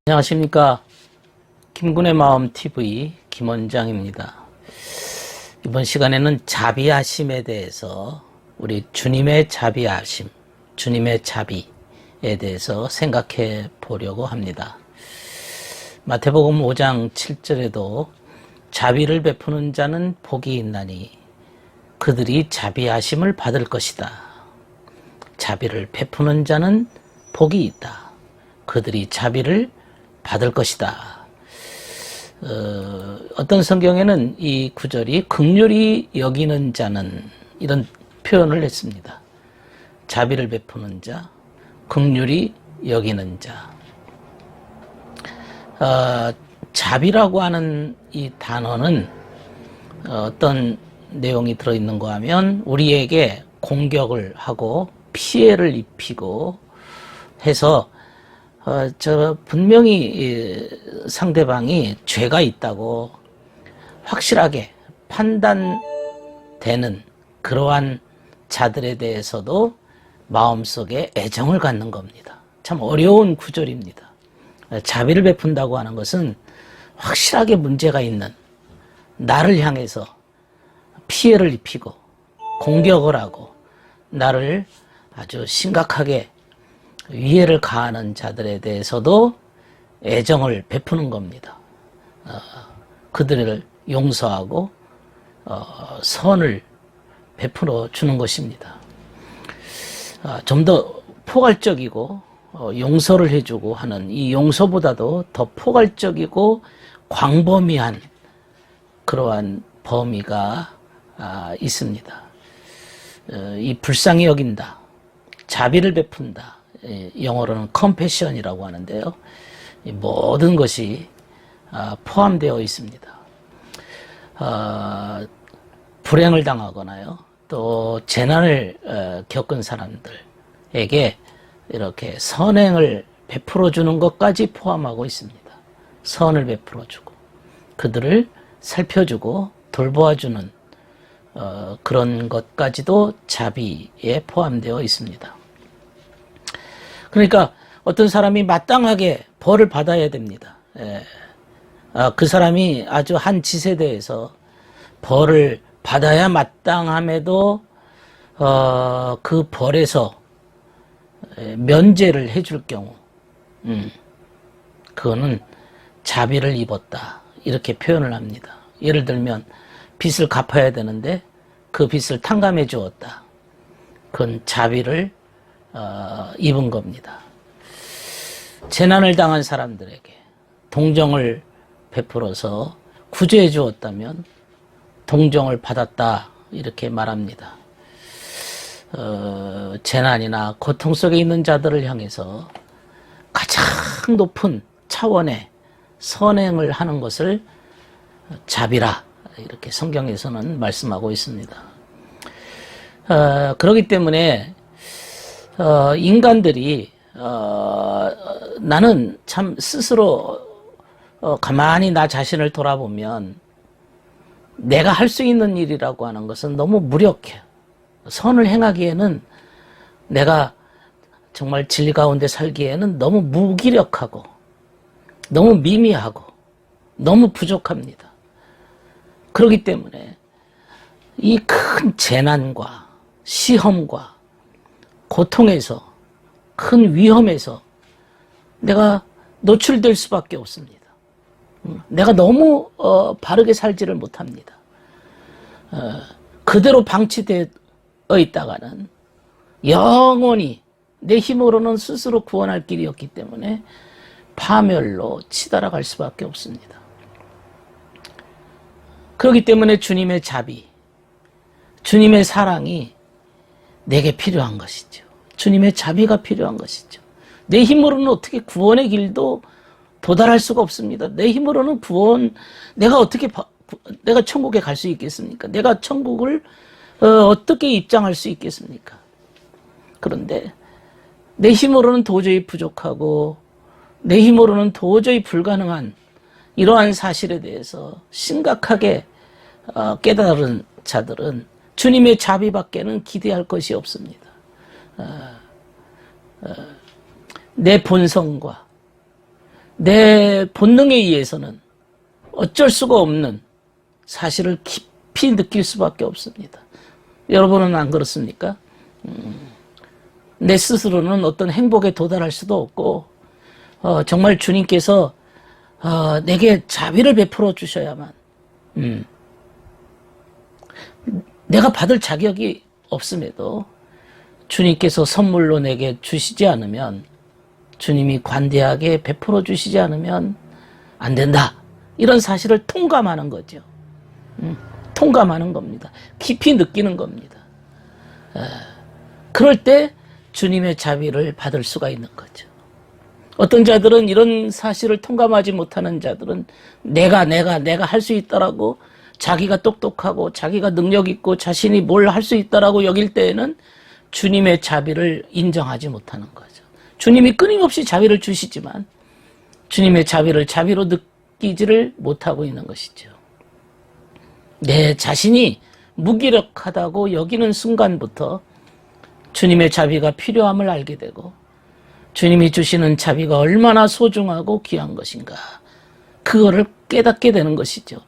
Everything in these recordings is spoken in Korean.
안녕하십니까. 김군의 마음 TV 김원장입니다. 이번 시간에는 자비하심에 대해서 우리 주님의 자비하심, 주님의 자비에 대해서 생각해 보려고 합니다. 마태복음 5장 7절에도 자비를 베푸는 자는 복이 있나니 그들이 자비하심을 받을 것이다. 자비를 베푸는 자는 복이 있다. 그들이 자비를 받을 것이다. 어떤 성경에는 이 구절이 긍휼히 여기는 자는 이런 표현을 했습니다. 자비를 베푸는 자, 긍휼히 여기는 자. 자비라고 하는 이 단어는 어떤 내용이 들어있는가 하면 우리에게 공격을 하고 피해를 입히고 해서 분명히 상대방이 죄가 있다고 확실하게 판단되는 그러한 자들에 대해서도 마음속에 애정을 갖는 겁니다. 참 어려운 구절입니다. 자비를 베푼다고 하는 것은 확실하게 문제가 있는 나를 향해서 피해를 입히고 공격을 하고 나를 아주 심각하게 위해를 가하는 자들에 대해서도 애정을 베푸는 겁니다. 그들을 용서하고 선을 베풀어 주는 것입니다. 좀 더 포괄적이고 용서를 해주고 하는 이 용서보다도 더 포괄적이고 광범위한 그러한 범위가 있습니다. 이 불쌍히 여긴다, 자비를 베푼다, 영어로는 compassion이라고 하는데요. 모든 것이 포함되어 있습니다. 불행을 당하거나요, 또 재난을 겪은 사람들에게 이렇게 선행을 베풀어 주는 것까지 포함하고 있습니다. 선을 베풀어 주고 그들을 살펴주고 돌보아주는 그런 것까지도 자비에 포함되어 있습니다. 그러니까 어떤 사람이 마땅하게 벌을 받아야 됩니다. 그 사람이 아주 한 짓에 대해서 벌을 받아야 마땅함에도 그 벌에서 면제를 해줄 경우, 그거는 자비를 입었다, 이렇게 표현을 합니다. 예를 들면 빚을 갚아야 되는데 그 빚을 탕감해 주었다, 그건 자비를 입은 겁니다. 재난을 당한 사람들에게 동정을 베풀어서 구제해 주었다면 동정을 받았다, 이렇게 말합니다. 재난이나 고통 속에 있는 자들을 향해서 가장 높은 차원의 선행을 하는 것을 자비라, 이렇게 성경에서는 말씀하고 있습니다. 그렇기 때문에 인간들이 나는 참 스스로 가만히 나 자신을 돌아보면 내가 할 수 있는 일이라고 하는 것은 너무 무력해요. 선을 행하기에는, 내가 정말 진리 가운데 살기에는 너무 무기력하고 너무 미미하고 너무 부족합니다. 그렇기 때문에 이 큰 재난과 시험과 고통에서, 큰 위험에서 내가 노출될 수밖에 없습니다. 내가 너무 바르게 살지를 못합니다. 그대로 방치되어 있다가는 영원히 내 힘으로는 스스로 구원할 길이 없기 때문에 파멸로 치달아갈 수밖에 없습니다. 그렇기 때문에 주님의 자비, 주님의 사랑이 내게 필요한 것이죠. 주님의 자비가 필요한 것이죠. 내 힘으로는 어떻게 구원의 길도 도달할 수가 없습니다. 내 힘으로는 내가 천국에 갈 수 있겠습니까? 내가 천국을 어떻게 입장할 수 있겠습니까? 그런데 내 힘으로는 도저히 부족하고 내 힘으로는 도저히 불가능한 이러한 사실에 대해서 심각하게 깨달은 자들은 주님의 자비밖에는 기대할 것이 없습니다. 내 본성과 내 본능에 의해서는 어쩔 수가 없는 사실을 깊이 느낄 수밖에 없습니다. 여러분은 안 그렇습니까? 내 스스로는 어떤 행복에 도달할 수도 없고 정말 주님께서 내게 자비를 베풀어 주셔야만 내가 받을 자격이 없음에도 주님께서 선물로 내게 주시지 않으면, 주님이 관대하게 베풀어 주시지 않으면 안 된다, 이런 사실을 통감하는 거죠. 통감하는 겁니다. 깊이 느끼는 겁니다. 그럴 때 주님의 자비를 받을 수가 있는 거죠. 어떤 자들은, 이런 사실을 통감하지 못하는 자들은 내가 할 수 있다라고, 자기가 똑똑하고 자기가 능력 있고 자신이 뭘 할 수 있다라고 여길 때에는 주님의 자비를 인정하지 못하는 거죠. 주님이 끊임없이 자비를 주시지만 주님의 자비를 자비로 느끼지를 못하고 있는 것이죠. 내 자신이 무기력하다고 여기는 순간부터 주님의 자비가 필요함을 알게 되고, 주님이 주시는 자비가 얼마나 소중하고 귀한 것인가, 그거를 깨닫게 되는 것이죠.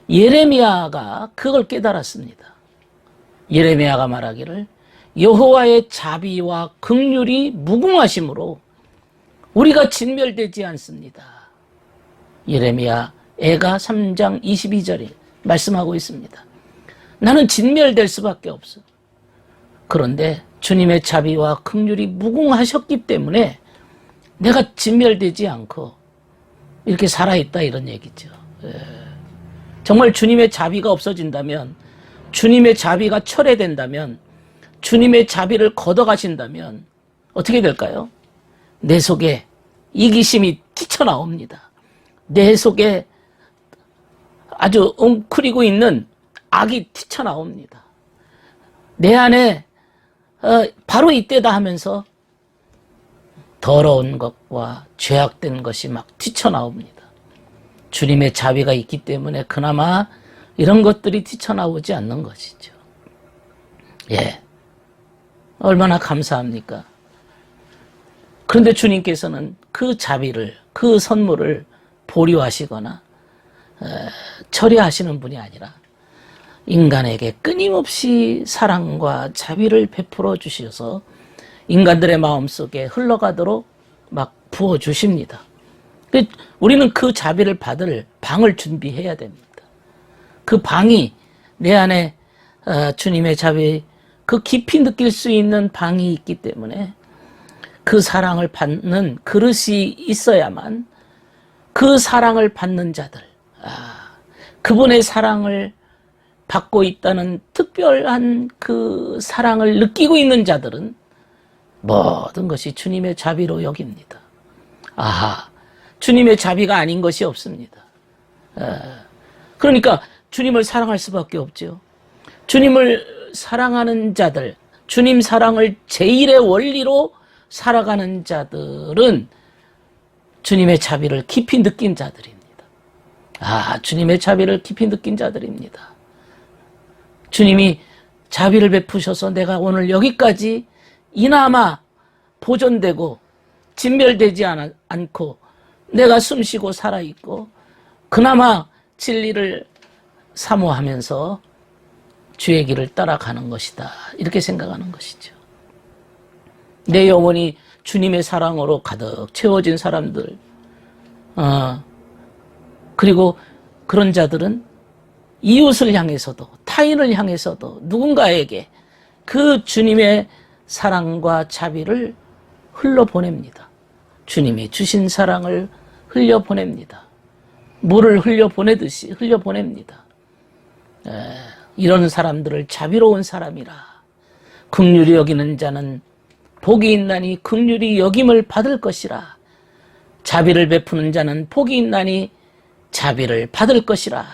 예레미야가 그걸 깨달았습니다. 예레미야가 말하기를 여호와의 자비와 긍휼이 무궁하심으로 우리가 진멸되지 않습니다. 예레미야 애가 3장 22절에 말씀하고 있습니다. 나는 진멸될 수밖에 없어. 그런데 주님의 자비와 긍휼이 무궁하셨기 때문에 내가 진멸되지 않고 이렇게 살아있다, 이런 얘기죠. 정말 주님의 자비가 없어진다면, 주님의 자비가 철회된다면, 주님의 자비를 걷어가신다면 어떻게 될까요? 내 속에 이기심이 튀쳐나옵니다. 내 속에 아주 웅크리고 있는 악이 튀쳐나옵니다. 내 안에 바로 이때다 하면서 더러운 것과 죄악된 것이 막 튀쳐나옵니다. 주님의 자비가 있기 때문에 그나마 이런 것들이 튀쳐나오지 않는 것이죠. 예, 얼마나 감사합니까? 그런데 주님께서는 그 자비를, 그 선물을 보류하시거나 처리하시는 분이 아니라 인간에게 끊임없이 사랑과 자비를 베풀어 주셔서 인간들의 마음속에 흘러가도록 막 부어주십니다. 우리는 그 자비를 받을 방을 준비해야 됩니다. 그 방이 내 안에 주님의 자비, 그 깊이 느낄 수 있는 방이 있기 때문에 그 사랑을 받는 그릇이 있어야만 그 사랑을 받는 자들, 그분의 사랑을 받고 있다는 특별한 그 사랑을 느끼고 있는 자들은 모든 것이 주님의 자비로 여깁니다. 주님의 자비가 아닌 것이 없습니다. 그러니까 주님을 사랑할 수밖에 없죠. 주님을 사랑하는 자들, 주님 사랑을 제일의 원리로 살아가는 자들은 주님의 자비를 깊이 느낀 자들입니다. 주님의 자비를 깊이 느낀 자들입니다. 주님이 자비를 베푸셔서 내가 오늘 여기까지 이나마 보존되고 진멸되지 않고 내가 숨쉬고 살아있고 그나마 진리를 사모하면서 주의 길을 따라가는 것이다, 이렇게 생각하는 것이죠. 내 영혼이 주님의 사랑으로 가득 채워진 사람들, 그리고 그런 자들은 이웃을 향해서도 타인을 향해서도 누군가에게 그 주님의 사랑과 자비를 흘려보냅니다. 주님이 주신 사랑을 흘려보냅니다. 물을 흘려보내듯이 흘려보냅니다. 이런 사람들을 자비로운 사람이라, 긍휼히 여기는 자는 복이 있나니 긍휼히 여김을 받을 것이라, 자비를 베푸는 자는 복이 있나니 자비를 받을 것이라.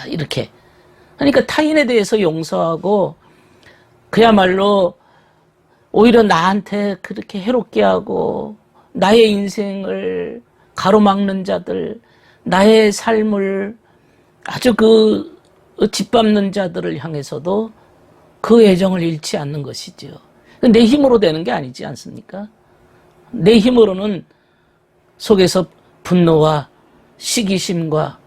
이렇게 그러니까 타인에 대해서 용서하고, 그야말로 오히려 나한테 그렇게 해롭게 하고 나의 인생을 가로막는 자들, 나의 삶을 아주 짓밟는 자들을 향해서도 그 애정을 잃지 않는 것이죠. 내 힘으로 되는 게 아니지 않습니까? 내 힘으로는 속에서 분노와 시기심과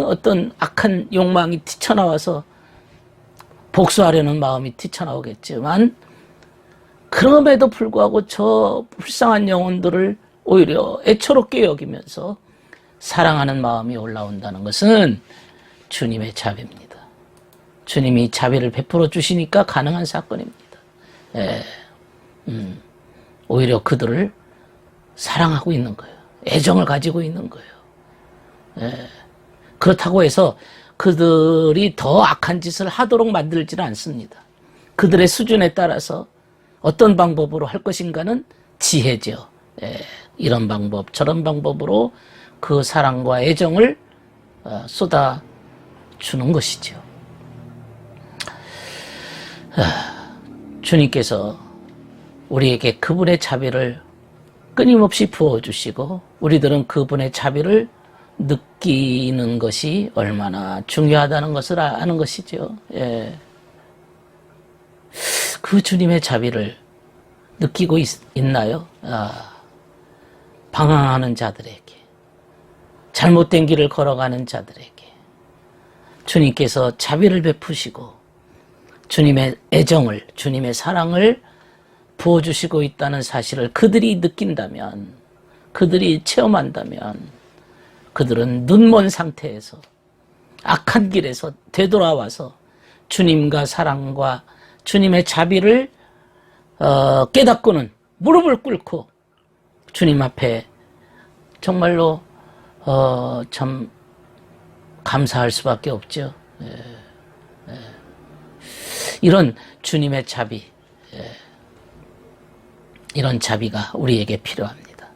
어떤 악한 욕망이 튀쳐나와서 복수하려는 마음이 튀쳐나오겠지만, 그럼에도 불구하고 저 불쌍한 영혼들을 오히려 애처롭게 여기면서 사랑하는 마음이 올라온다는 것은 주님의 자비입니다. 주님이 자비를 베풀어 주시니까 가능한 사건입니다. 오히려 그들을 사랑하고 있는 거예요. 애정을 가지고 있는 거예요. 그렇다고 해서 그들이 더 악한 짓을 하도록 만들지는 않습니다. 그들의 수준에 따라서 어떤 방법으로 할 것인가는 지혜죠. 이런 방법, 저런 방법으로 그 사랑과 애정을 쏟아주는 것이죠. 주님께서 우리에게 그분의 자비를 끊임없이 부어주시고, 우리들은 그분의 자비를 느끼는 것이 얼마나 중요하다는 것을 아는 것이죠. 그 주님의 자비를 느끼고 있나요? 방황하는 자들에게, 잘못된 길을 걸어가는 자들에게 주님께서 자비를 베푸시고 주님의 애정을, 주님의 사랑을 부어주시고 있다는 사실을 그들이 느낀다면, 그들이 체험한다면, 그들은 눈먼 상태에서 악한 길에서 되돌아와서 주님과 사랑과 주님의 자비를 깨닫고는 무릎을 꿇고 주님 앞에 정말로 참 감사할 수밖에 없죠. 이런 주님의 자비, 이런 자비가 우리에게 필요합니다.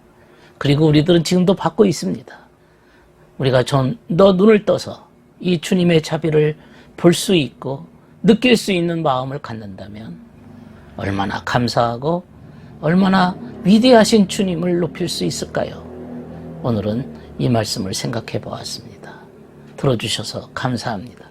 그리고 우리들은 지금도 받고 있습니다. 우리가 좀 더 눈을 떠서 이 주님의 자비를 볼 수 있고 느낄 수 있는 마음을 갖는다면 얼마나 감사하고 얼마나 위대하신 주님을 높일 수 있을까요? 오늘은 이 말씀을 생각해 보았습니다. 들어주셔서 감사합니다.